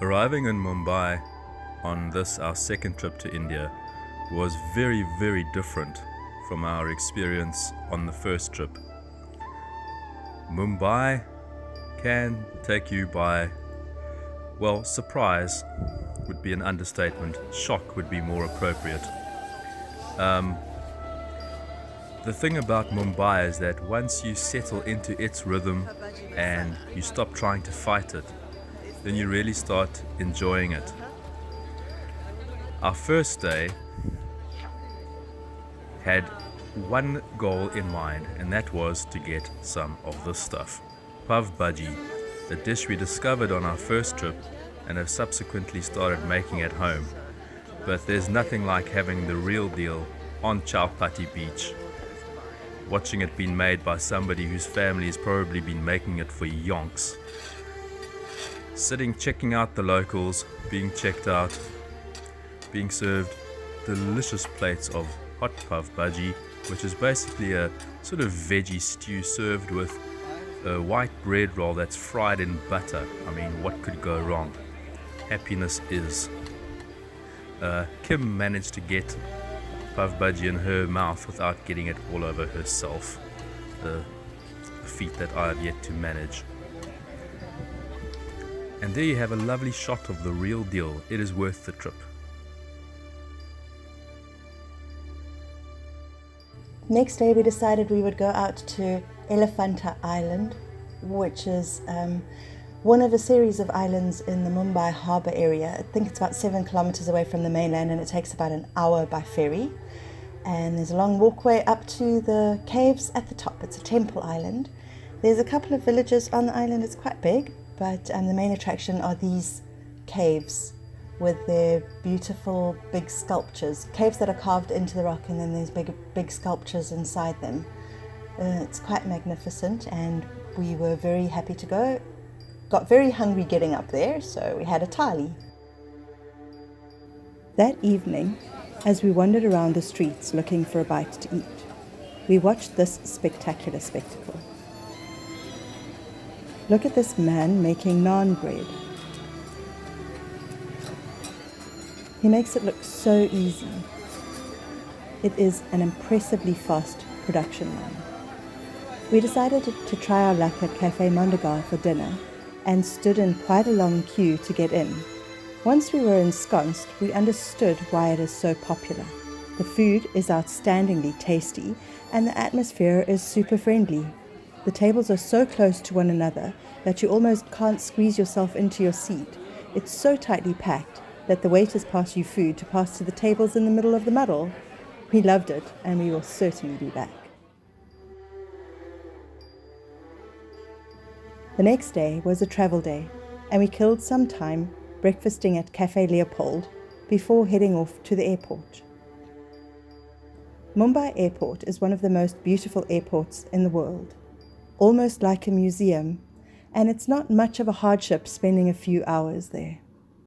Arriving in Mumbai on this, our second trip to India, was very, very different from our experience on the first trip. Mumbai can take you by, well, surprise would be an understatement. Shock would be more appropriate. The thing about Mumbai is that once you settle into its rhythm and you stop trying to fight it, then you really start enjoying it. Our first day had one goal in mind, and that was to get some of this stuff. Pav bhaji, a dish we discovered on our first trip and have subsequently started making at home. But there's nothing like having the real deal on Chowpatty Beach, watching it being made by somebody whose family has probably been making it for yonks. Sitting checking out the locals, being checked out, being served delicious plates of hot pav bhaji, which is basically a sort of veggie stew served with a white bread roll that's fried in butter. I mean, what could go wrong? Happiness is. Kim managed to get pav bhaji in her mouth without getting it all over herself. A feat that I have yet to manage. And there you have a lovely shot of the real deal. It is worth the trip. Next day we decided we would go out to Elephanta Island, which is one of a series of islands in the Mumbai harbour area. I think it's about 7 kilometers away from the mainland, and it takes about an hour by ferry. And there's a long walkway up to the caves at the top. It's a temple island. There's a couple of villages on the island. It's quite big, but the main attraction are these caves with their beautiful big sculptures. Caves that are carved into the rock, and then there's big sculptures inside them. It's quite magnificent, and we were very happy to go. Got very hungry getting up there, so we had a thali. That evening, as we wandered around the streets looking for a bite to eat, we watched this spectacular spectacle. Look at this man making naan bread. He makes it look so easy. It is an impressively fast production line. We decided to try our luck at Cafe Mondegar for dinner and stood in quite a long queue to get in. Once we were ensconced, we understood why it is so popular. The food is outstandingly tasty and the atmosphere is super friendly. The tables are so close to one another that you almost can't squeeze yourself into your seat. It's so tightly packed that the waiters pass you food to pass to the tables in the middle of the muddle. We loved it, and we will certainly be back. The next day was a travel day, and we killed some time breakfasting at Cafe Leopold before heading off to the airport. Mumbai Airport is one of the most beautiful airports in the world, almost like a museum, and it's not much of a hardship spending a few hours there.